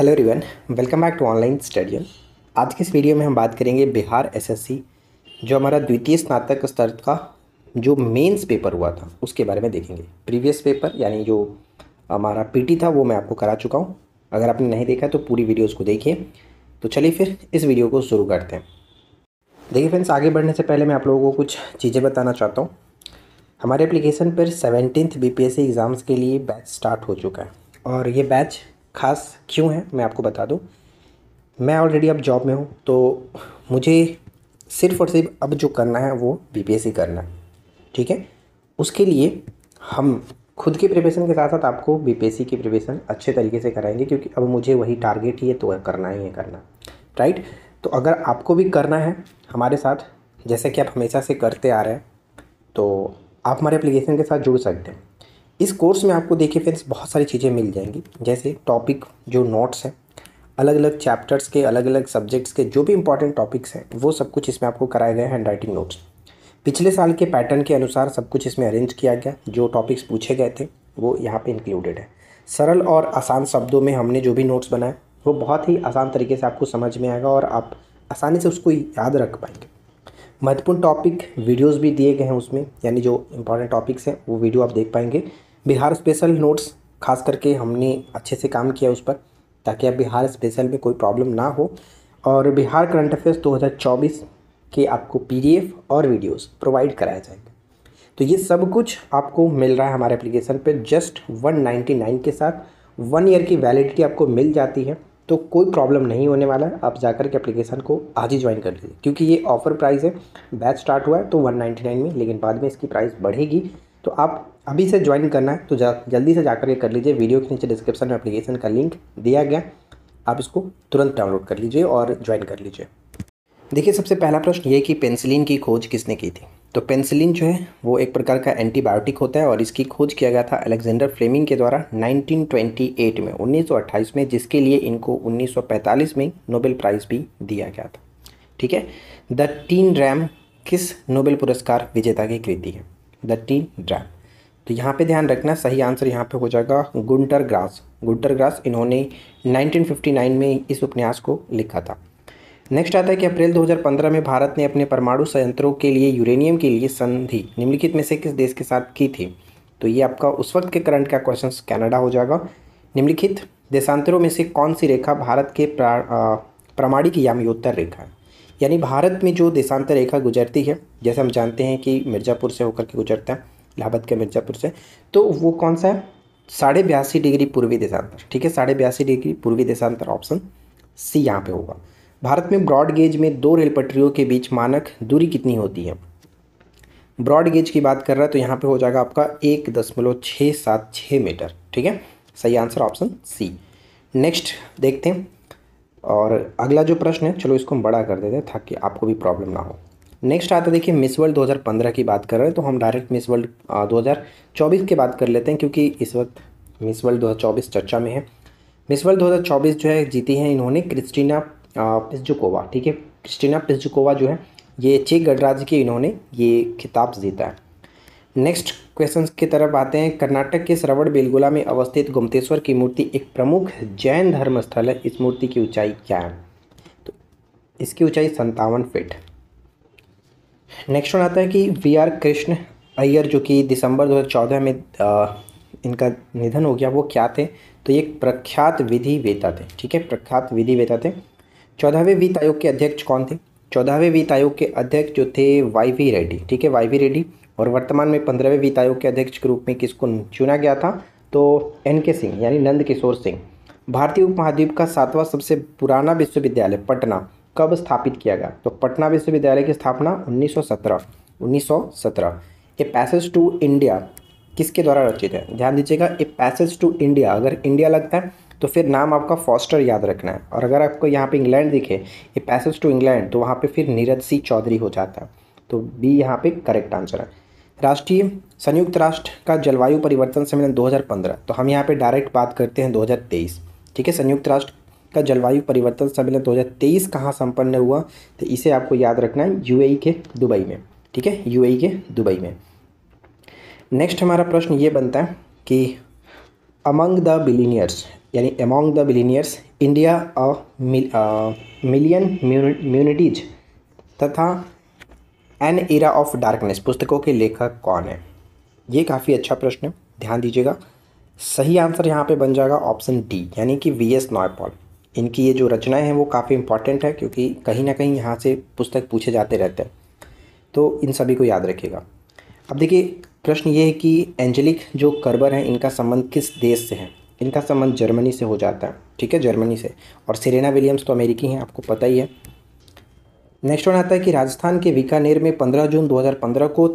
Hello everyone, welcome back to online studium. आज की इस वीडियो में हम बात करेंगे बिहार एसएससी जो हमारा द्वितीय स्नातक स्तर का जो मेंस पेपर हुआ था उसके बारे में देखेंगे। प्रीवियस पेपर यानी जो हमारा पीटी था वो मैं आपको करा चुका हूँ। अगर आपने नहीं देखा तो पूरी वीडियोज़ को देखिए। तो चलिए फिर इस वीडियो को शुरू करते हैं। देखिए फ्रेंड्स, आगे बढ़ने से पहले मैं आप लोगों को कुछ चीज़ें बताना चाहता हूँ। हमारे एप्लीकेशन पर 17th बीपीएससी एग्ज़ाम्स के लिए बैच स्टार्ट हो चुका है और ये बैच खास क्यों है मैं आपको बता दूं। मैं ऑलरेडी अब जॉब में हूं तो मुझे सिर्फ़ और सिर्फ अब जो करना है वो बीपीएससी करना है, ठीक है। उसके लिए हम खुद की प्रिपरेशन के साथ साथ आपको बीपीएससी की प्रिपरेशन अच्छे तरीके से कराएंगे, क्योंकि अब मुझे वही टारगेट ही है तो करना ही है करना, राइट। तो अगर आपको भी करना है हमारे साथ, जैसे कि आप हमेशा से करते आ रहे हैं, तो आप हमारे एप्लीकेशन के साथ जुड़ सकते हैं। इस कोर्स में आपको देखिए फ्रेंड्स बहुत सारी चीज़ें मिल जाएंगी, जैसे टॉपिक जो नोट्स हैं, अलग अलग चैप्टर्स के अलग अलग सब्जेक्ट्स के जो भी इंपॉर्टेंट टॉपिक्स हैं वो सब कुछ इसमें आपको कराए गए। हैंड राइटिंग नोट्स पिछले साल के पैटर्न के अनुसार सब कुछ इसमें अरेंज किया गया। जो टॉपिक्स पूछे गए थे वो यहाँ पे इंक्लूडेड है। सरल और आसान शब्दों में हमने जो भी नोट्स बनाए वो बहुत ही आसान तरीके से आपको समझ में आएगा और आप आसानी से उसको याद रख पाएंगे। महत्वपूर्ण टॉपिक वीडियोस भी दिए गए हैं उसमें, यानी जो इंपॉर्टेंट टॉपिक्स हैं वो वीडियो आप देख पाएंगे। बिहार स्पेशल नोट्स खास करके हमने अच्छे से काम किया उस पर, ताकि अब बिहार स्पेशल में कोई प्रॉब्लम ना हो। और बिहार करंट अफेयर्स 2024 के आपको पीडीएफ और वीडियोस प्रोवाइड कराए जाएंगे। तो ये सब कुछ आपको मिल रहा है हमारे एप्लीकेशन पे जस्ट 199 के साथ। 1 ईयर की वैलिडिटी आपको मिल जाती है, तो कोई प्रॉब्लम नहीं होने वाला है। आप जाकर के एप्लीकेशन को आज ही ज्वाइन कर लीजिए, क्योंकि ये ऑफ़र प्राइस है। बैच स्टार्ट हुआ है तो 199 में, लेकिन बाद में इसकी प्राइस बढ़ेगी। तो आप अभी से ज्वाइन करना है तो जल्दी से जाकर के कर लीजिए। वीडियो के नीचे डिस्क्रिप्शन में एप्लीकेशन का लिंक दिया गया, आप इसको तुरंत डाउनलोड कर लीजिए और ज्वाइन कर लीजिए। देखिए, सबसे पहला प्रश्न ये कि पेनिसिलिन की खोज किसने की थी। तो पेनिसिलिन जो है वो एक प्रकार का एंटीबायोटिक होता है और इसकी खोज किया गया था अलेक्जेंडर फ्लेमिंग के द्वारा 1928 में 1928 में, जिसके लिए इनको 1945 में नोबेल प्राइज़ भी दिया गया था, ठीक है। द टीन रैम किस नोबेल पुरस्कार विजेता की कृति है। द टीन रैम, तो यहाँ पे ध्यान रखना, सही आंसर यहाँ पे हो जाएगा गुंटर ग्रास। गुंटर ग्रास इन्होंने 1959 में इस उपन्यास को लिखा था। नेक्स्ट आता है कि अप्रैल 2015 में भारत ने अपने परमाणु संयंत्रों के लिए यूरेनियम के लिए संधि निम्नलिखित में से किस देश के साथ की थी। तो ये आपका उस वक्त के करंट का क्वेश्चन कनाडा हो जाएगा। निम्नलिखित देशांतरों में से कौन सी रेखा भारत के प्रामाणिक यामियोत्तर रेखा है, यानी भारत में जो देशांतर रेखा गुजरती है, जैसे हम जानते हैं कि मिर्ज़ापुर से होकर के गुजरता है, इलाहाबाद के मिर्ज़ापुर से, तो वो कौन सा है, 82.5 डिग्री पूर्वी देशांतर, ठीक है। 82.5 डिग्री पूर्वी देशांतर, ऑप्शन सी यहाँ पे होगा। भारत में ब्रॉड गेज में 2 रेल पटरियों के बीच मानक दूरी कितनी होती है। ब्रॉड गेज की बात कर रहा है तो यहाँ पे हो जाएगा आपका 1.676 मीटर, ठीक है। सही आंसर ऑप्शन सी। नेक्स्ट देखते हैं, और अगला जो प्रश्न है, चलो इसको हम बड़ा कर देते हैं ताकि आपको भी प्रॉब्लम ना हो। नेक्स्ट आता है, देखिए मिस वर्ल्ड 2015 की बात कर रहे हैं तो हम डायरेक्ट मिस वर्ल्ड 2024 की बात कर लेते हैं, क्योंकि इस वक्त मिस वर्ल्ड 2024 चर्चा में है। मिस वर्ल्ड 2024 जो है जीती हैं इन्होंने क्रिस्टीना प्लिसजुकोवा, ठीक है। क्रिस्टीना प्लिसजुकोवा जो है ये चेक गणराज्य की इन्होंने ये खिताब जीता है। नेक्स्ट क्वेश्चन की तरफ आते हैं। कर्नाटक के श्रवण बेलगोला में अवस्थित गोमतेश्वर की मूर्ति एक प्रमुख जैन धर्म स्थल है। इस मूर्ति की ऊंचाई क्या है। तो इसकी ऊंचाई 57 फीट। नेक्स्ट वन आता है कि वी.आर. कृष्ण अय्यर जो कि दिसंबर 2014 में इनका निधन हो गया, वो क्या थे। तो ये एक प्रख्यात विधि वेता थे, ठीक है, प्रख्यात विधि वेता थे। 14वें वित्त आयोग के अध्यक्ष कौन थे। 14वें वित्त आयोग के अध्यक्ष जो थे वाई.वी. रेड्डी, ठीक है, वाई.वी. रेड्डी। और वर्तमान में 15वें वित्त आयोग के अध्यक्ष के रूप में किसको चुना गया था, तो एन.के. सिंह यानी नंद किशोर सिंह। भारतीय उपमहाद्वीप का 7वां सबसे पुराना विश्वविद्यालय पटना कब स्थापित किया गया। तो पटना विश्वविद्यालय की स्थापना 1917। ए पैसेज टू इंडिया किसके द्वारा रचित है। ध्यान दीजिएगा, ए पैसेज टू इंडिया, अगर इंडिया लगता है तो फिर नाम आपका फॉस्टर याद रखना है, और अगर आपको यहाँ पे इंग्लैंड दिखे, ए पैसेज टू इंग्लैंड, तो वहाँ पे फिर नीरज सी चौधरी हो जाता है। तो बी यहाँ पे करेक्ट आंसर है। राष्ट्रीय संयुक्त राष्ट्र का जलवायु परिवर्तन सम्मेलन 2015, तो हम यहाँ पे डायरेक्ट बात करते हैं 2023, ठीक है। संयुक्त राष्ट्र का जलवायु परिवर्तन सम्मेलन 2023 कहाँ संपन्न हुआ, तो इसे आपको याद रखना है यूएई के दुबई में, ठीक है, यूएई के दुबई में। नेक्स्ट हमारा प्रश्न ये बनता है कि अमंग द बिलियनियर्स यानी among the billionaires India a million म्यूनिटीज तथा एन एरा ऑफ डार्कनेस पुस्तकों के लेखक कौन है? ये काफ़ी अच्छा प्रश्न है, ध्यान दीजिएगा। सही आंसर यहाँ पे बन जाएगा ऑप्शन डी, यानी कि वी.एस. नॉयपॉल। इनकी ये जो रचनाएं हैं वो काफ़ी इंपॉर्टेंट है, क्योंकि कहीं ना कहीं यहाँ से पुस्तक पूछे जाते रहते हैं, तो इन सभी को याद रखिएगा। अब देखिए, प्रश्न ये है कि एंजेलिक जो कर्बर हैं इनका संबंध किस देश से है? इनका संबंध जर्मनी से हो जाता है, ठीक है, जर्मनी से। और सेरेना विलियम्स तो अमेरिकी हैं, आपको पता ही है। नेक्स्ट वन आता है कि राजस्थान के बीकानेर में 15 जून 2015 को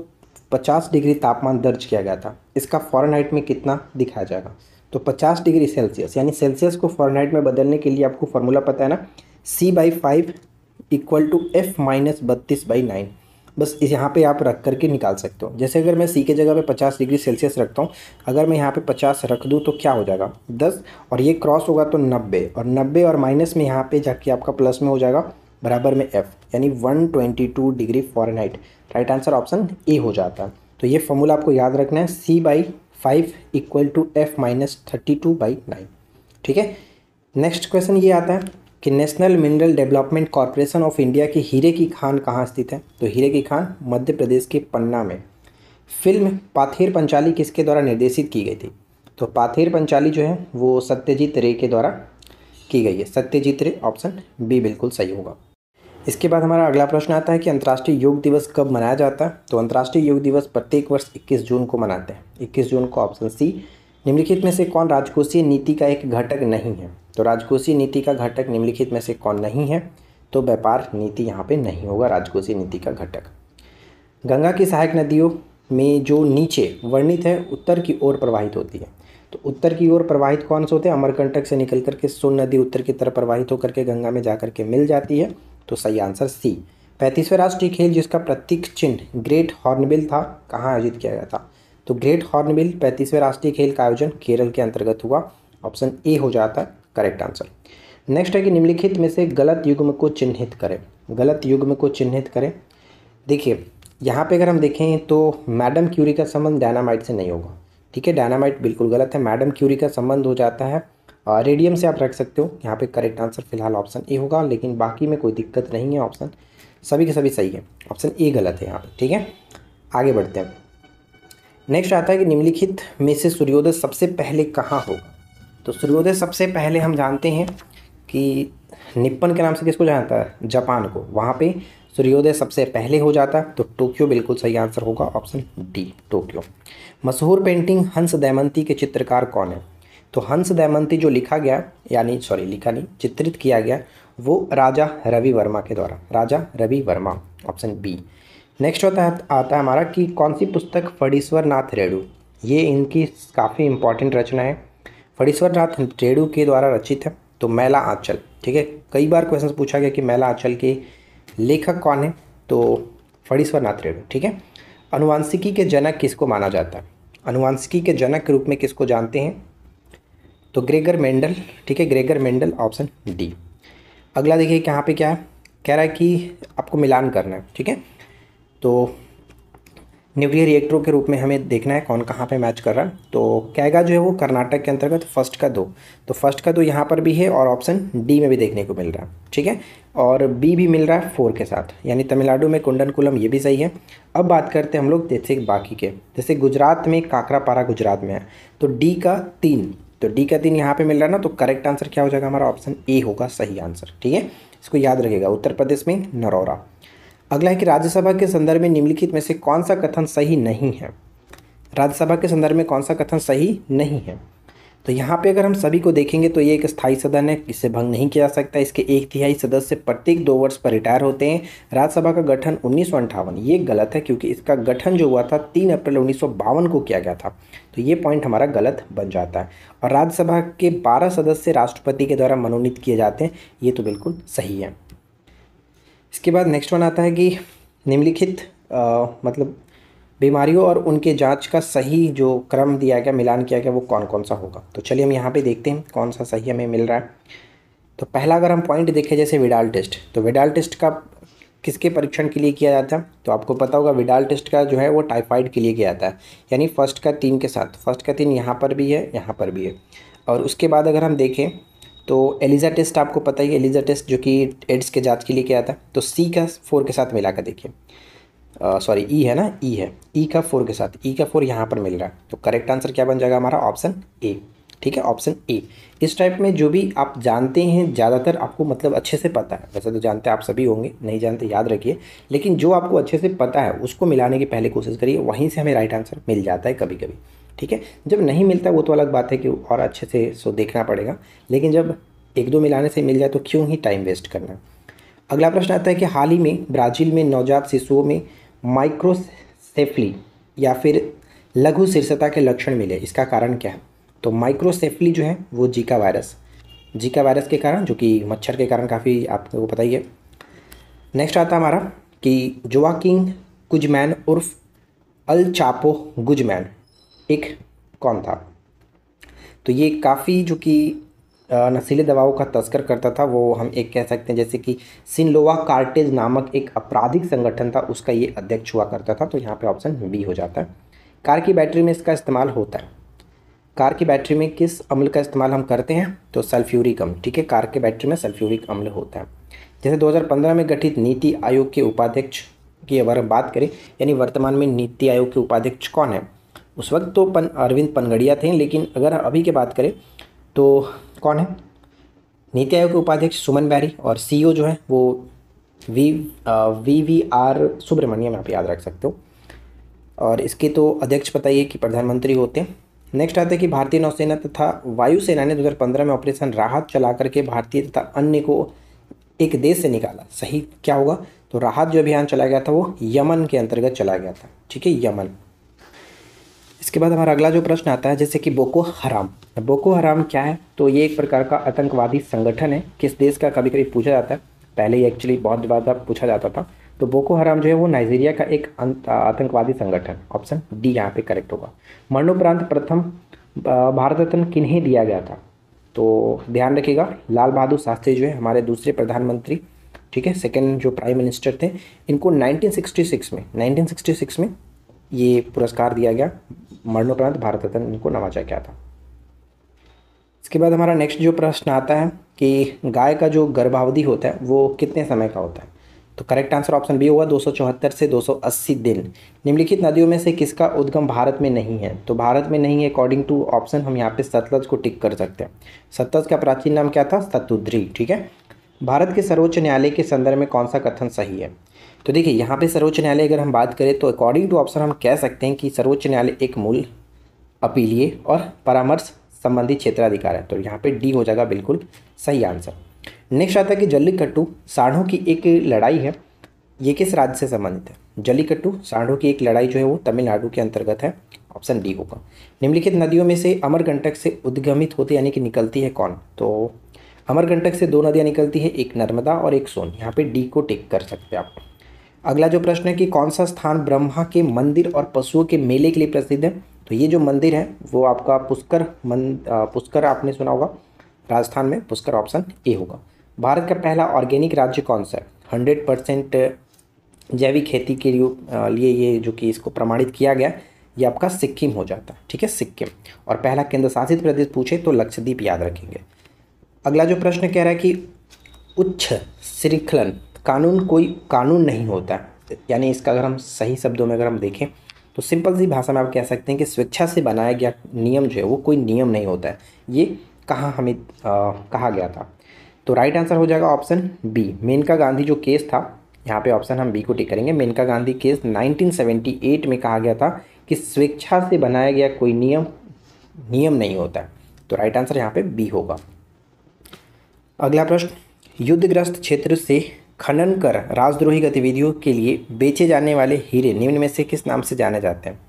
50 डिग्री तापमान दर्ज किया गया था। इसका फ़ारेनहाइट में कितना दिखाया जाएगा? तो 50 डिग्री सेल्सियस, यानी सेल्सियस को फ़ारेनहाइट में बदलने के लिए आपको फार्मूला पता है ना, C/5 = F-32/9। बस इस यहाँ पे आप रख करके निकाल सकते हो। जैसे अगर मैं C के जगह पे 50 डिग्री सेल्सियस रखता हूँ, अगर मैं यहाँ पे 50 रख दूँ तो क्या हो जाएगा 10, और ये क्रॉस होगा तो 90, और 90 और माइनस में यहाँ पे जाके आपका प्लस में हो जाएगा बराबर में F, यानी 122 degree Fahrenheit. Right answer option A हो जाता है। तो ये फॉर्मूला आपको याद रखना है, C/5 = F-32/9। ठीक है। नेक्स्ट क्वेश्चन ये आता है कि national mineral development corporation of India की हीरे की खान कहाँ स्थित है? तो हीरे की खान मध्य प्रदेश के पन्ना में। फिल्म पाथेर पंचाली किसके द्वारा निर्देशित की गई थी? तो पाथेर पंचाली जो है वो सत्यजीत रे के द्वारा की गई है। सत्यजीत रे, ऑप्शन बी बिल्कुल सही होगा। इसके बाद हमारा अगला प्रश्न आता है कि अंतर्राष्ट्रीय योग दिवस कब मनाया जाता है? तो अंतर्राष्ट्रीय योग दिवस प्रत्येक वर्ष 21 जून को मनाते हैं। 21 जून को, ऑप्शन सी। निम्नलिखित में से कौन राजकोषीय नीति का एक घटक नहीं है? तो राजकोषीय नीति का घटक निम्नलिखित में से कौन नहीं है? तो व्यापार नीति यहाँ पे नहीं होगा राजकोषीय नीति का घटक। गंगा की सहायक नदियों में जो नीचे वर्णित है उत्तर की ओर प्रवाहित होती है, तो उत्तर की ओर प्रवाहित कौन से होते हैं? अमरकंटक से निकल करके सोन नदी उत्तर की तरफ प्रवाहित होकर के गंगा में जा करके मिल जाती है। तो सही आंसर सी। 35वें राष्ट्रीय खेल जिसका प्रतीक चिन्ह ग्रेट हॉर्नबिल था, कहाँ आयोजित किया गया था? तो ग्रेट हॉर्नबिल 35वें राष्ट्रीय खेल का आयोजन केरल के अंतर्गत हुआ। ऑप्शन ए हो जाता है करेक्ट आंसर। नेक्स्ट है कि निम्नलिखित में से गलत युग्म को चिन्हित करें। गलत युग्म को चिन्हित करें। देखिए, यहाँ पे अगर हम देखें तो मैडम क्यूरी का संबंध डायनामाइट से नहीं होगा, ठीक है, डायनामाइट बिल्कुल गलत है। मैडम क्यूरी का संबंध हो जाता है रेडियम से, आप रख सकते हो। यहाँ पे करेक्ट आंसर फिलहाल ऑप्शन ए होगा, लेकिन बाकी में कोई दिक्कत नहीं है, ऑप्शन सभी के सभी सही है। ऑप्शन ए गलत है यहाँ पे, ठीक है। आगे बढ़ते हैं। नेक्स्ट आता है कि निम्नलिखित में से सूर्योदय सबसे पहले कहाँ होगा? तो सूर्योदय सबसे पहले हम जानते हैं कि निप्पन के नाम से किसको जानता है? जापान को। वहाँ पे सूर्योदय सबसे पहले हो जाता है, तो टोक्यो बिल्कुल सही आंसर होगा, ऑप्शन डी टोक्यो। मशहूर पेंटिंग हंस दमयंती के चित्रकार कौन है? तो हंस दमयंती जो लिखा गया, यानी सॉरी लिखा नहीं, चित्रित किया गया, वो राजा रवि वर्मा के द्वारा, Raja Ravi Varma, option B. Next आता है हमारा कि कौन सी पुस्तक फणीश्वर नाथ रेणु, ये इनकी काफ़ी इंपॉर्टेंट रचना है, फणीश्वर नाथ रेणु के द्वारा रचित है। तो मैला आंचल, ठीक है, कई बार क्वेश्चन पूछा गया कि मैला आंचल के लेखक कौन है? तो फणीश्वर नाथ रेणु, ठीक है। अनुवांशिकी के जनक किसको माना जाता है? अनुवांशिकी के जनक के रूप में किसको जानते हैं? तो ग्रेगर मेंडल, ठीक है, ग्रेगर मेंडल, ऑप्शन डी। अगला देखिए यहाँ पे क्या है, कह रहा है कि आपको मिलान करना है, ठीक है। तो न्यूक्लियर रिएक्टरों के रूप में हमें देखना है कौन कहाँ पे मैच कर रहा है। तो कैगा जो है वो कर्नाटक के अंतर्गत, फर्स्ट का 2, तो फर्स्ट का 2 यहाँ पर भी है, और ऑप्शन डी में भी देखने को मिल रहा है, ठीक है। और बी भी मिल रहा है 4 के साथ, यानी तमिलनाडु में कुंडनकुलम, ये भी सही है। अब बात करते हैं हम लोग जैसे बाकी के, जैसे गुजरात में काकरापारा गुजरात में है, तो डी का 3, तो डी का 3 यहाँ पे मिल रहा है ना, तो करेक्ट आंसर क्या हो जाएगा हमारा? ऑप्शन ए होगा सही आंसर, ठीक है। इसको याद रखिएगा, उत्तर प्रदेश में नरौरा। अगला है कि राज्यसभा के संदर्भ में निम्नलिखित में से कौन सा कथन सही नहीं है? राज्यसभा के संदर्भ में कौन सा कथन सही नहीं है? तो यहाँ पे अगर हम सभी को देखेंगे तो ये एक स्थायी सदन है, इसे भंग नहीं किया जा सकता। इसके 1/3 सदस्य प्रत्येक 2 वर्ष पर रिटायर होते हैं। राज्यसभा का गठन 1958, ये गलत है, क्योंकि इसका गठन जो हुआ था 3 अप्रैल 1952 को किया गया था, तो ये पॉइंट हमारा गलत बन जाता है। और राज्यसभा के 12 सदस्य राष्ट्रपति के द्वारा मनोनीत किए जाते हैं, ये तो बिल्कुल सही है। इसके बाद नेक्स्ट वन आता है कि निम्नलिखित मतलब बीमारियों और उनके जांच का सही जो क्रम दिया गया, मिलान किया गया, वो कौन कौन सा होगा? तो चलिए हम यहाँ पे देखते हैं कौन सा सही हमें मिल रहा है। तो पहला अगर हम पॉइंट देखें जैसे विडाल टेस्ट, तो विडाल टेस्ट का किसके परीक्षण के लिए किया जाता है? तो आपको पता होगा विडाल टेस्ट का जो है वो टाइफाइड के लिए किया जाता है, यानी फर्स्ट का 3 के साथ, फर्स्ट का 3 यहाँ पर भी है, यहाँ पर भी है। और उसके बाद अगर हम देखें तो एलिजा टेस्ट आपको पता ही है, एलिजा टेस्ट जो कि एड्स के जांच के लिए किया था। तो सी का 4 के साथ मिला कर देखिए, सॉरी ई है ना, ई है, ई का 4 के साथ, ई का 4 यहाँ पर मिल रहा है। तो करेक्ट आंसर क्या बन जाएगा हमारा? Option A. ठीक है, ऑप्शन ए। इस टाइप में जो भी आप जानते हैं ज़्यादातर आपको मतलब अच्छे से पता है, वैसे तो जानते आप सभी होंगे, नहीं जानते याद रखिए, लेकिन जो आपको अच्छे से पता है उसको मिलाने की पहले कोशिश करिए, वहीं से हमें राइट आंसर मिल जाता है कभी कभी। ठीक है, जब नहीं मिलता वो तो अलग बात है कि और अच्छे से सो देखना पड़ेगा, लेकिन जब एक दो मिलाने से मिल जाए तो क्यों ही टाइम वेस्ट करना। अगला प्रश्न आता है कि हाल ही में ब्राज़ील में नवजात शिशुओं में माइक्रोसेफली या फिर लघु शीर्षता के लक्षण मिले, इसका कारण क्या है? तो माइक्रोसेफली जो है वो जीका वायरस के कारण, जो कि मच्छर के कारण काफ़ी आपको पता ही है। नेक्स्ट आता है हमारा कि जोआकिन गुजमैन उर्फ अल चापो गुजमैन एक कौन था? तो ये काफ़ी जो कि नशीले दवाओं का तस्कर करता था, वो हम एक कह सकते हैं जैसे कि सिनलोवा कार्टेज नामक एक आपराधिक संगठन था, उसका ये अध्यक्ष हुआ करता था। तो यहाँ पे ऑप्शन बी हो जाता है। कार की बैटरी में इसका इस्तेमाल होता है। कार की बैटरी में किस अम्ल का इस्तेमाल हम करते हैं? तो सल्फ्यूरिक अम्ल। ठीक है, कार की बैटरी में सल्फ्यूरिक अम्ल होता है। जैसे 2015 में गठित नीति आयोग के उपाध्यक्ष की अगर बात करें, यानी वर्तमान में नीति आयोग के उपाध्यक्ष कौन है? उस वक्त तो अरविंद पनगड़िया थे, लेकिन अगर अभी की बात करें तो कौन है? नीति आयोग के उपाध्यक्ष सुमन बैरी, और सीईओ जो है वो वी सुब्रमण्यम, आप याद रख सकते हो। और इसके तो अध्यक्ष पता ही है कि प्रधानमंत्री होते हैं। नेक्स्ट आता है कि भारतीय नौसेना तथा वायुसेना ने 2015 में ऑपरेशन राहत चला करके भारतीय तथा अन्य को एक देश से निकाला, सही क्या होगा? तो राहत जो अभियान चलाया गया था वो यमन के अंतर्गत चलाया गया था। ठीक है, यमन। इसके बाद हमारा अगला जो प्रश्न आता है, जैसे कि बोको हराम क्या है? तो ये एक प्रकार का आतंकवादी संगठन है। किस देश का? कभी कभी पूछा जाता है, पहले ही एक्चुअली बहुत ज़्यादा पूछा जाता था। तो बोको हराम जो है वो नाइजीरिया का एक आतंकवादी संगठन, ऑप्शन डी यहाँ पे करेक्ट होगा। मरणोपरांत प्रथम भारत रत्न किन्हें दिया गया था? तो ध्यान रखिएगा, लाल बहादुर शास्त्री जो है हमारे दूसरे प्रधानमंत्री, ठीक है, सेकेंड जो प्राइम मिनिस्टर थे, इनको 1966 में ये पुरस्कार दिया गया। मरणोपरांत भारत रत्न इनको नवाजा गया था। इसके बाद हमारा नेक्स्ट जो प्रश्न आता है कि गाय का जो गर्भावधि होता है वो कितने समय का होता है? तो करेक्ट आंसर ऑप्शन बी होगा, 274 से 280 दिन। निम्नलिखित नदियों में से किसका उद्गम भारत में नहीं है? तो भारत में नहीं है अकॉर्डिंग टू ऑप्शन, हम यहाँ पे सतलज को टिक कर सकते हैं। सतलज का प्राचीन नाम क्या था? सतुद्री। ठीक है। भारत के सर्वोच्च न्यायालय के संदर्भ में कौन सा कथन सही है? तो देखिए यहाँ पे सर्वोच्च न्यायालय अगर हम बात करें तो अकॉर्डिंग टू ऑप्शन हम कह सकते हैं कि सर्वोच्च न्यायालय एक मूल अपीलीय और परामर्श संबंधी क्षेत्राधिकार है। तो यहाँ पे डी हो जाएगा बिल्कुल सही आंसर। नेक्स्ट आता है कि जल्लीकट्टू सांडों की एक लड़ाई है, ये किस राज्य से संबंधित है? जल्लीकट्टू सांडों की एक लड़ाई जो है वो तमिलनाडु के अंतर्गत है, ऑप्शन डी होगा। निम्नलिखित नदियों में से अमरकंटक से उद्गमित होते यानी कि निकलती है कौन? तो अमरकंटक से दो नदियाँ निकलती है, एक नर्मदा और एक सोन। यहाँ पे डी को टिक कर सकते हैं आप। अगला जो प्रश्न है कि कौन सा स्थान ब्रह्मा के मंदिर और पशुओं के मेले के लिए प्रसिद्ध है? तो ये जो मंदिर है वो आपका पुष्कर आपने सुना होगा, राजस्थान में पुष्कर, ऑप्शन ए होगा। भारत का पहला ऑर्गेनिक राज्य कौन सा है? 100% जैविक खेती के लिए ये जो कि इसको प्रमाणित किया गया, ये आपका सिक्किम हो जाता है। ठीक है, सिक्किम। और पहला केंद्र शासित प्रदेश पूछे तो लक्षद्वीप याद रखेंगे। अगला जो प्रश्न कह रहा है कि उच्च श्रृंखलन कानून कोई कानून नहीं होता, यानी इसका अगर हम सही शब्दों में अगर हम देखें तो सिंपल सी भाषा में आप कह सकते हैं कि स्वेच्छा से बनाया गया नियम जो है वो कोई नियम नहीं होता है। ये कहाँ हमें कहा गया था? तो राइट आंसर हो जाएगा ऑप्शन बी, मेनका गांधी जो केस था, यहाँ पे ऑप्शन हम बी को टिक करेंगे। मेनका गांधी केस 1978 में कहा गया था कि स्वेच्छा से बनाया गया कोई नियम नहीं होता है। तो राइट आंसर यहाँ पे बी होगा। अगला प्रश्न, युद्धग्रस्त क्षेत्र से खनन कर राजद्रोही गतिविधियों के लिए बेचे जाने वाले हीरे निम्न में से किस नाम से जाने जाते हैं?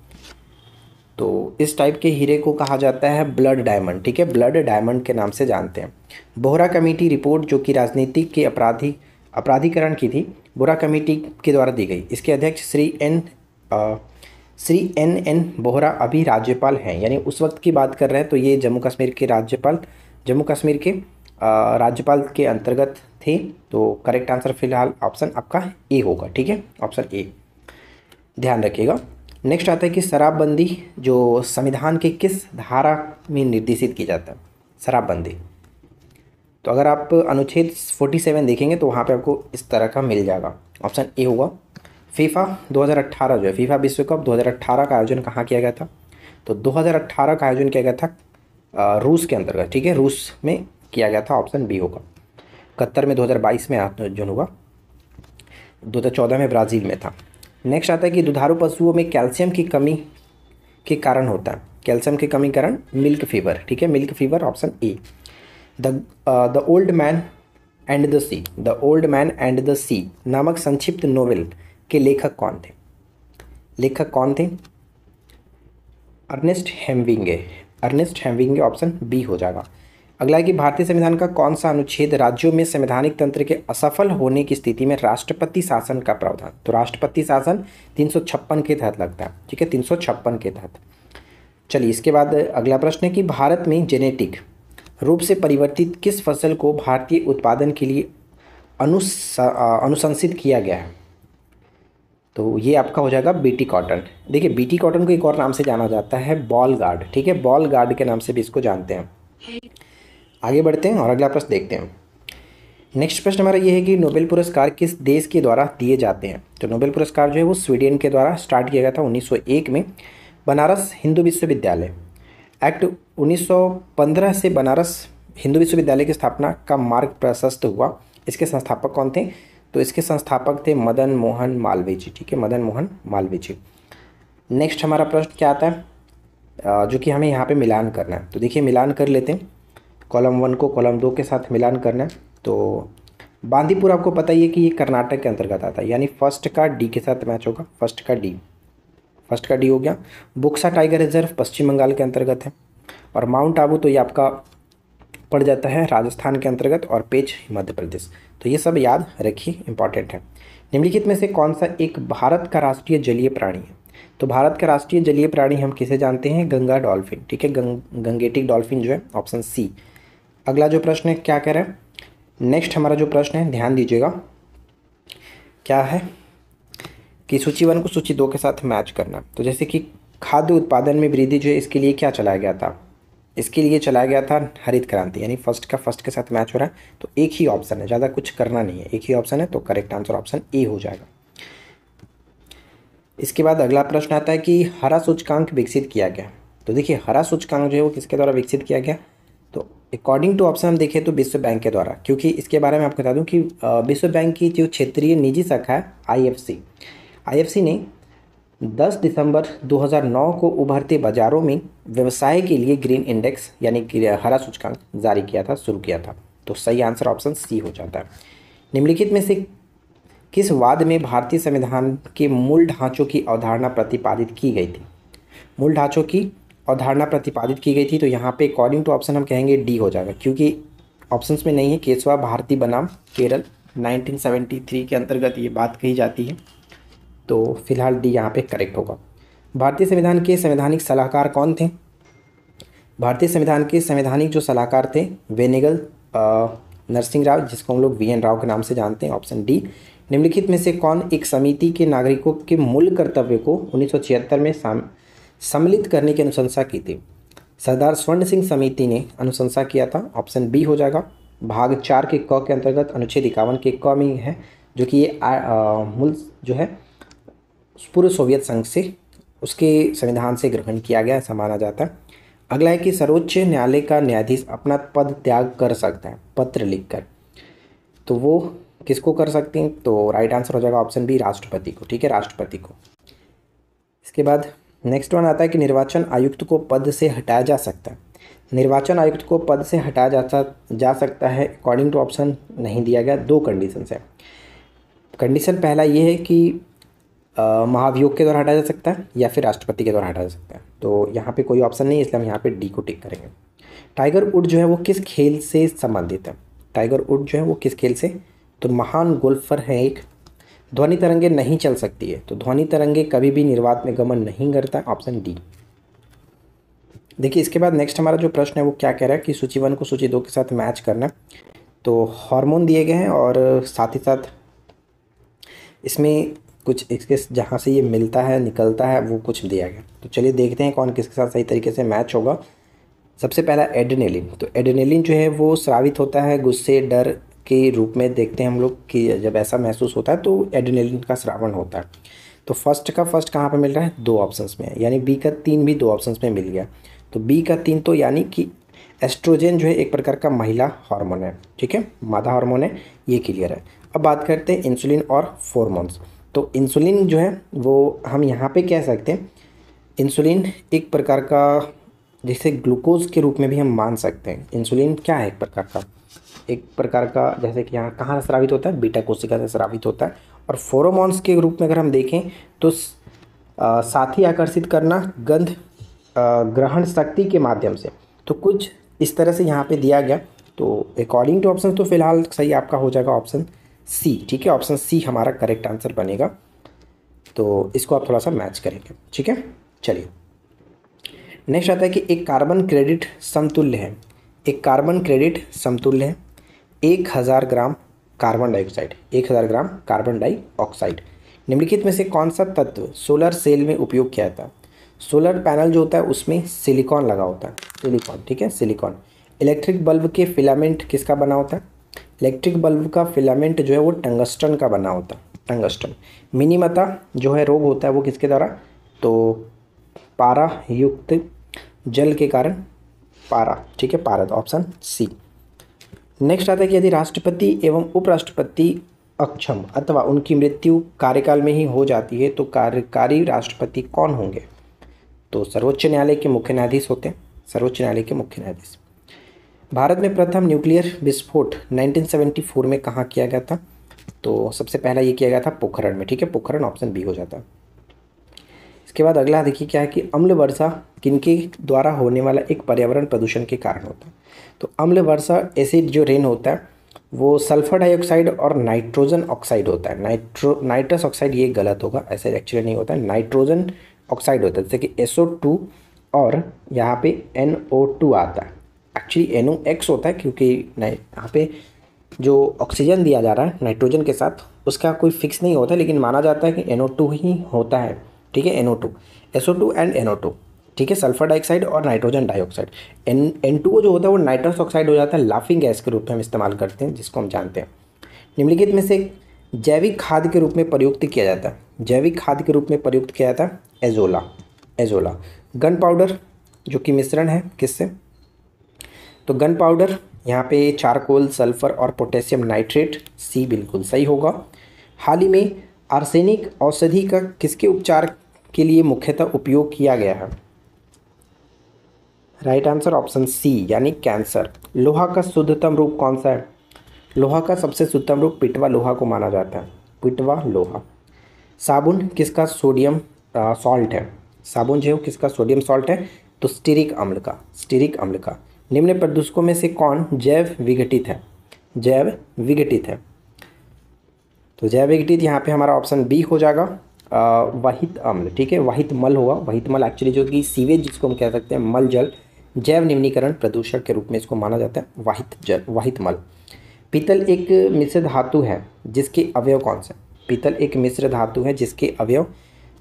तो इस टाइप के हीरे को कहा जाता है ब्लड डायमंड। ठीक है, ब्लड डायमंड के नाम से जानते हैं। बोहरा कमेटी रिपोर्ट जो कि राजनीतिक के अपराधीकरण की थी, बोहरा कमेटी के द्वारा दी गई। इसके अध्यक्ष श्री एन बोहरा अभी राज्यपाल हैं, यानी उस वक्त की बात कर रहे हैं तो ये जम्मू कश्मीर के राज्यपाल के अंतर्गत थे। तो करेक्ट आंसर फिलहाल ऑप्शन आपका ए होगा। ठीक है, ऑप्शन ए ध्यान रखिएगा। नेक्स्ट आता है कि शराबबंदी जो संविधान के किस धारा में निर्देशित की जाता है? शराबबंदी। तो अगर आप अनुच्छेद 47 देखेंगे तो वहाँ पे आपको इस तरह का मिल जाएगा। ऑप्शन ए होगा। फीफा 2018 जो है, फीफा विश्व कप 2018 का आयोजन कहाँ किया गया था? तो 2018 का आयोजन किया गया था रूस के अंतर्गत, ठीक है, रूस में किया गया था। ऑप्शन बी होगा। कतर में 2022 में आयोजन हुआ, 2014 में ब्राज़ील में था। नेक्स्ट आता है कि दुधारू पशुओं में कैल्शियम की कमी के कारण होता है, कैल्शियम की कमी कारण मिल्क फीवर, ठीक है, milk fever. Option A. The old man and the sea, the old man and the sea नामक संक्षिप्त नोवेल के लेखक कौन थे? लेखक कौन थे? Ernest Hemingway, Ernest Hemingway. Option B हो जाएगा। अगला है कि भारतीय संविधान का कौन सा अनुच्छेद राज्यों में संवैधानिक तंत्र के असफल होने की स्थिति में राष्ट्रपति शासन का प्रावधान? तो राष्ट्रपति शासन 356 के तहत लगता है, ठीक है, 356 के तहत। चलिए इसके बाद अगला प्रश्न है कि भारत में जेनेटिक रूप से परिवर्तित किस फसल को भारतीय उत्पादन के लिए अनुशंसित किया गया है? तो ये आपका हो जाएगा बीटी कॉटन। देखिए बीटी कॉटन को एक और नाम से जाना जाता है बॉल गार्ड, ठीक है, बॉल गार्ड के नाम से भी इसको जानते हैं। आगे बढ़ते हैं और अगला प्रश्न देखते हैं। नेक्स्ट प्रश्न हमारा ये है कि नोबेल पुरस्कार किस देश के द्वारा दिए जाते हैं? तो नोबेल पुरस्कार जो है वो स्वीडन के द्वारा स्टार्ट किया गया था 1901 में। बनारस हिंदू विश्वविद्यालय एक्ट 1915 से बनारस हिंदू विश्वविद्यालय की स्थापना का मार्ग प्रशस्त हुआ। इसके संस्थापक कौन थे? तो इसके संस्थापक थे मदन मोहन मालवीय जी, ठीक है, मदन मोहन मालवीय जी। नेक्स्ट हमारा प्रश्न क्या आता है जो कि हमें यहाँ पे मिलान करना है। तो देखिए मिलान कर लेते हैं, कॉलम 1 को कॉलम 2 के साथ मिलान करना है। तो बांदीपुर आपको पता ही है कि ये कर्नाटक के अंतर्गत आता है, यानी फर्स्ट का डी के साथ मैच होगा, फर्स्ट का डी हो गया। बुक्सा टाइगर रिजर्व पश्चिम बंगाल के अंतर्गत है। और माउंट आबू तो ये आपका पड़ जाता है राजस्थान के अंतर्गत, और पेच मध्य प्रदेश। तो ये सब याद रखिए, इंपॉर्टेंट है। निम्नलिखित में से कौन सा एक भारत का राष्ट्रीय जलीय प्राणी है? तो भारत का राष्ट्रीय जलीय प्राणी हम किसे जानते हैं? गंगा डॉल्फिन, ठीक है, गंगेटिक डॉल्फिन जो है, ऑप्शन सी। अगला जो प्रश्न है क्या कह रहा है? नेक्स्ट हमारा जो प्रश्न है ध्यान दीजिएगा, क्या है कि सूची 1 को सूची 2 के साथ मैच करना। तो जैसे कि खाद्य उत्पादन में वृद्धि जो है इसके लिए क्या चलाया गया था? इसके लिए चलाया गया था हरित क्रांति, यानी फर्स्ट के साथ मैच हो रहा है। तो एक ही ऑप्शन है, ज़्यादा कुछ करना नहीं है, एक ही ऑप्शन है, तो करेक्ट आंसर ऑप्शन ए हो जाएगा। इसके बाद अगला प्रश्न आता है कि हरा सूचकांक विकसित किया गया। तो देखिए हरा सूचकांक जो है वो किसके द्वारा विकसित किया गया? तो अकॉर्डिंग टू ऑप्शन हम देखें तो विश्व बैंक के द्वारा, क्योंकि इसके बारे में आपको बता दूं कि विश्व बैंक की जो क्षेत्रीय निजी शाखा है आईएफसी ने 10 दिसंबर 2009 को उभरते बाजारों में व्यवसाय के लिए ग्रीन इंडेक्स यानी हरा सूचकांक जारी किया था, शुरू किया था। तो सही आंसर ऑप्शन सी हो जाता है। निम्नलिखित में से किस वाद में भारतीय संविधान के मूल ढांचों की अवधारणा प्रतिपादित की गई थी? मूल ढांचों की अवधारणा प्रतिपादित की गई थी, तो यहाँ पे अकॉर्डिंग टू ऑप्शन हम कहेंगे डी हो जाएगा, क्योंकि ऑप्शंस में नहीं है। केशवा भारती बनाम केरल 1973 के अंतर्गत ये बात कही जाती है, तो फिलहाल डी यहाँ पे करेक्ट होगा। भारतीय संविधान के संवैधानिक सलाहकार कौन थे? भारतीय संविधान के संवैधानिक जो सलाहकार थे वेनेगल नरसिंह राव, जिसको हम लोग VN राव के नाम से जानते हैं, ऑप्शन डी। निम्नलिखित में से कौन एक समिति के नागरिकों के मूल कर्तव्य को 1976 में सम्मिलित करने की अनुशंसा की थी? सरदार स्वर्ण सिंह समिति ने अनुशंसा किया था, ऑप्शन बी हो जाएगा। भाग 4 के क के अंतर्गत अनुच्छेद 51 के क में है, जो कि ये मूल जो है पूर्व सोवियत संघ से उसके संविधान से ग्रहण किया गया ऐसा माना जाता है। अगला है कि सर्वोच्च न्यायालय का न्यायाधीश अपना पद त्याग कर सकता है पत्र लिखकर, तो वो किसको कर सकते हैं? तो राइट आंसर हो जाएगा ऑप्शन बी, राष्ट्रपति को, ठीक है, राष्ट्रपति को। इसके बाद नेक्स्ट वन आता है कि निर्वाचन आयुक्त को पद से हटाया जा सकता है। निर्वाचन आयुक्त को पद से हटाया जा सकता है, अकॉर्डिंग टू ऑप्शन नहीं दिया गया। 2 कंडीशन है। कंडीशन पहला ये है कि महाभियोग के द्वारा हटाया जा सकता है या फिर राष्ट्रपति के द्वारा हटाया जा सकता है। तो यहाँ पे कोई ऑप्शन नहीं है, इसलिए हम यहाँ पे डी को टिक करेंगे। टाइगर वुड जो है वो किस खेल से संबंधित है? टाइगर वुड जो है वो किस खेल से? तो महान गोल्फर है एक। ध्वनि तरंगे नहीं चल सकती है, तो ध्वनि तरंगे कभी भी निर्वात में गमन नहीं करता, ऑप्शन डी। देखिए इसके बाद नेक्स्ट हमारा जो प्रश्न है वो क्या कह रहा है कि सूची 1 को सूची 2 के साथ मैच करना। तो हार्मोन दिए गए हैं और साथ ही साथ इसमें कुछ इसके जहाँ से ये मिलता है निकलता है वो कुछ दिया गया। तो चलिए देखते हैं कौन किसके साथ सही तरीके से मैच होगा। सबसे पहला एड्रेनलिन। तो एड्रेनलिन जो है वो स्रावित होता है गुस्से डर के रूप में देखते हैं हम लोग कि जब ऐसा महसूस होता है तो एड्रेनलिन का स्रावण होता है। तो फर्स्ट का फर्स्ट कहाँ पे मिल रहा है, 2 ऑप्शंस में, यानी बी का 3 भी 2 ऑप्शंस में मिल गया। तो बी का 3 तो यानी कि एस्ट्रोजन जो है एक प्रकार का महिला हार्मोन है, ठीक है, मादा हार्मोन है, ये क्लियर है। अब बात करते हैं इंसुलिन और हार्मोन्स। तो इंसुलिन जो है वो हम यहाँ पे कह सकते हैं, इंसुलिन एक प्रकार का जैसे ग्लूकोज के रूप में भी हम मान सकते हैं। इंसुलिन क्या है, एक प्रकार का जैसे कि यहाँ कहाँ से स्रावित होता है, बीटा कोशिका से स्रावित होता है। और फेरोमोन्स के रूप में अगर हम देखें तो साथी आकर्षित करना गंध ग्रहण शक्ति के माध्यम से। तो कुछ इस तरह से यहाँ पे दिया गया। तो अकॉर्डिंग टू ऑप्शन तो फिलहाल सही आपका हो जाएगा ऑप्शन सी, ठीक है, ऑप्शन सी हमारा करेक्ट आंसर बनेगा। तो इसको आप थोड़ा सा मैच करेंगे, ठीक है। चलिए नेक्स्ट आता है कि एक कार्बन क्रेडिट समतुल्य है, एक कार्बन क्रेडिट समतुल्य है 1000 gram carbon dioxide, 1000 gram carbon dioxide. निम्नलिखित में से कौन सा तत्व सोलर सेल में उपयोग किया जाता है। सोलर पैनल जो होता है उसमें सिलिकॉन लगा होता है, सिलिकॉन, ठीक है, सिलिकॉन। इलेक्ट्रिक बल्ब के फिलामेंट किसका बना होता है, इलेक्ट्रिक बल्ब का फिलामेंट जो है वो टंगस्टन का बना होता है, टंगस्टन। मिनीमता जो है रोग होता है वो किसके द्वारा, तो पारा युक्त जल के कारण, पारा, ठीक है, पारद, ऑप्शन सी। नेक्स्ट आता है कि यदि राष्ट्रपति एवं उपराष्ट्रपति अक्षम अथवा उनकी मृत्यु कार्यकाल में ही हो जाती है तो कार्यकारी राष्ट्रपति कौन होंगे। तो सर्वोच्च न्यायालय के मुख्य न्यायाधीश होते हैं, सर्वोच्च न्यायालय के मुख्य न्यायाधीश। भारत में प्रथम न्यूक्लियर विस्फोट 1974 में कहाँ किया गया था। तो सबसे पहला ये किया गया था पोखरण में, ठीक है, पोखरण, ऑप्शन बी हो जाता है। इसके बाद अगला देखिए क्या है कि अम्ल वर्षा किनके द्वारा होने वाला एक पर्यावरण प्रदूषण के कारण होता है। तो अम्ल वर्षा एसिड जो रेन होता है वो सल्फर डाइऑक्साइड और नाइट्रोजन ऑक्साइड होता है। नाइट्रस ऑक्साइड ये गलत होगा, ऐसे एक्चुअली नहीं होता है, नाइट्रोजन ऑक्साइड होता है, जैसे कि SO2 और यहाँ पे NO2 आता है। एक्चुअली NOx होता है क्योंकि यहाँ पे जो ऑक्सीजन दिया जा रहा है नाइट्रोजन के साथ उसका कोई फिक्स नहीं होता, लेकिन माना जाता है कि NO2 ही होता है, ठीक है, NO2, SO2 एंड NO2, ठीक है, सल्फर डाइऑक्साइड और नाइट्रोजन डाइऑक्साइड। N2O जो होता है वो नाइट्रस ऑक्साइड हो जाता है, लाफिंग गैस के रूप में हम इस्तेमाल करते हैं, जिसको हम जानते हैं। निम्नलिखित में से जैविक खाद के रूप में प्रयुक्त किया जाता है, जैविक खाद के रूप में प्रयुक्त किया जाता है एजोला, एजोला। गन पाउडर जो कि मिश्रण है किससे, तो गन पाउडर यहाँ पे चारकोल, सल्फर और पोटेशियम नाइट्रेट, सी बिल्कुल सही होगा। हाल ही में आर्सेनिक औषधि का किसके उपचार के लिए मुख्यतः उपयोग किया गया है। राइट आंसर ऑप्शन सी यानी कैंसर। लोहा का शुद्धतम रूप कौन सा है, लोहा का सबसे शुद्धतम रूप पिटवा लोहा को माना जाता है, पिटवा लोहा। साबुन किसका सोडियम सॉल्ट है, साबुन जो है किसका सोडियम सॉल्ट है, तो स्टीरिक अम्ल का, स्टीरिक अम्ल का। निम्न प्रदूषकों में से कौन जैव विघटित है, जैव विघटित है। तो जैव विघटित यहाँ पे हमारा ऑप्शन बी हो जाएगा, वाहित अम्ल, ठीक है, वाहित मल होगा। वाहित मल एक्चुअली जो कि सीवेज जिसको हम कह सकते हैं, मल जल जैव निम्नीकरण प्रदूषण के रूप में इसको माना जाता है, वाहित जल, वाहित मल। पीतल एक मिश्र धातु है जिसके अवयव कौन से, पीतल एक मिश्र धातु है जिसके अवयव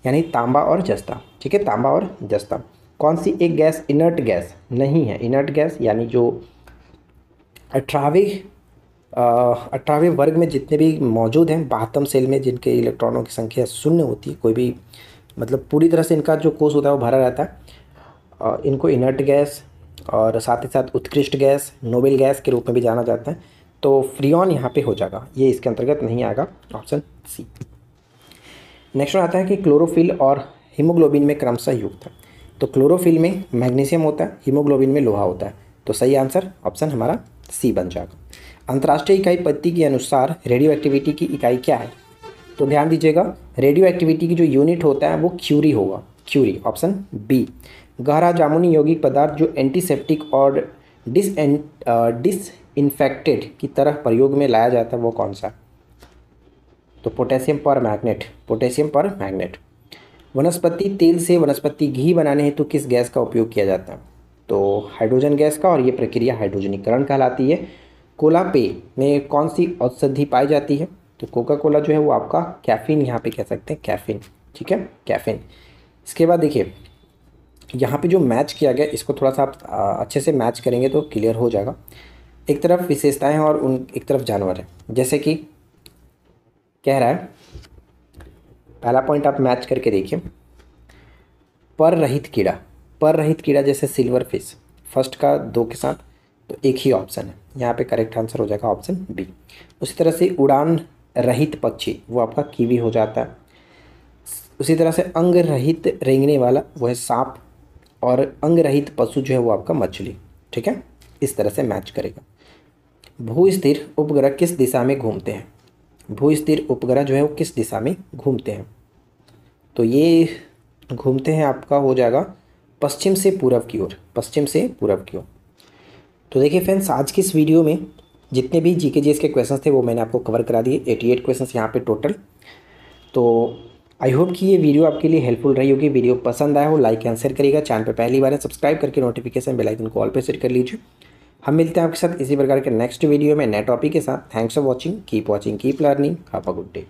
यानी तांबा और जस्ता, ठीक है, तांबा और जस्ता। कौन सी एक गैस इनर्ट गैस नहीं है, इनर्ट गैस यानी जो 18वें वर्ग में जितने भी मौजूद हैं 72 सेल में जिनके इलेक्ट्रॉनों की संख्या शून्य होती है, कोई भी मतलब पूरी तरह से इनका जो कोष होता है वो भरा रहता है, इनको इनर्ट गैस और साथ ही साथ उत्कृष्ट गैस, नोबेल गैस के रूप में भी जाना जाता है। तो फ्रियॉन यहाँ पे हो जाएगा, ये इसके अंतर्गत नहीं आएगा, ऑप्शन सी। नेक्स्ट आता है कि क्लोरोफिल और हीमोग्लोबिन में क्रमशः युक्त है। तो क्लोरोफिल में मैग्नीशियम होता है, हीमोग्लोबिन में लोहा होता है। तो सही आंसर ऑप्शन हमारा सी बन जाएगा। अंतर्राष्ट्रीय इकाई पद्धति के अनुसार रेडियो एक्टिविटी की इकाई क्या है। तो ध्यान दीजिएगा, रेडियो एक्टिविटी की जो यूनिट होता है वो क्यूरी होगा, क्यूरी, ऑप्शन बी। गहरा जामुनी यौगिक पदार्थ जो एंटीसेप्टिक और डिसइंफेक्टेड की तरह प्रयोग में लाया जाता है वो कौन सा। तो पोटेशियम पर मैग्नेट, पोटेशियम पर मैग्नेट। वनस्पति तेल से वनस्पति घी बनाने हेतु किस गैस का उपयोग किया जाता है। तो हाइड्रोजन गैस का, और ये प्रक्रिया हाइड्रोजनीकरण कहलाती है। कोला पेय में कौन सी औषधि पाई जाती है। तो कोका कोला जो है वो आपका कैफीन, यहाँ पे कह सकते हैं कैफीन, ठीक है, कैफीन। इसके बाद देखिए यहाँ पे जो मैच किया गया इसको थोड़ा सा आप अच्छे से मैच करेंगे तो क्लियर हो जाएगा। एक तरफ विशेषताएं हैं और एक तरफ जानवर है। जैसे कि कह रहा है, पहला पॉइंट आप मैच करके देखिए, पर रहित कीड़ा। पर रहित कीड़ा जैसे सिल्वर फिश, फर्स्ट का 2 के साथ तो एक ही ऑप्शन है, यहाँ पे करेक्ट आंसर हो जाएगा ऑप्शन बी। उसी तरह से उड़ान रहित पक्षी वो आपका कीवी हो जाता है। उसी तरह से अंग रहित रेंगने वाला वो है सांप, और अंग रहित पशु जो है वो आपका मछली। ठीक है, इस तरह से मैच करेगा। भू स्थिर उपग्रह किस दिशा में घूमते हैं? भू स्थिर उपग्रह जो है वो किस दिशा में घूमते हैं? तो ये घूमते हैं आपका हो जाएगा पश्चिम से पूरब की ओर, पश्चिम से पूरब की ओर। तो देखिए फ्रेंड्स, आज की इस वीडियो में जितने भी जीके जीएस के क्वेश्चंस थे वो मैंने आपको कवर करा दिए, 88 क्वेश्चंस यहाँ पे टोटल। तो आई होप कि ये वीडियो आपके लिए हेल्पफुल रही होगी। वीडियो पसंद आया हो लाइक एंड शेयर करिएगा। चैनल पे पहली बार है सब्सक्राइब करके नोटिफिकेशन बेल आइकन को ऑल पे सेट कर लीजिए। हम मिलते हैं आपके साथ इसी प्रकार के नेक्स्ट वीडियो में नए टॉपिक के साथ। Thanks for watching, keep keep learning, have a good day.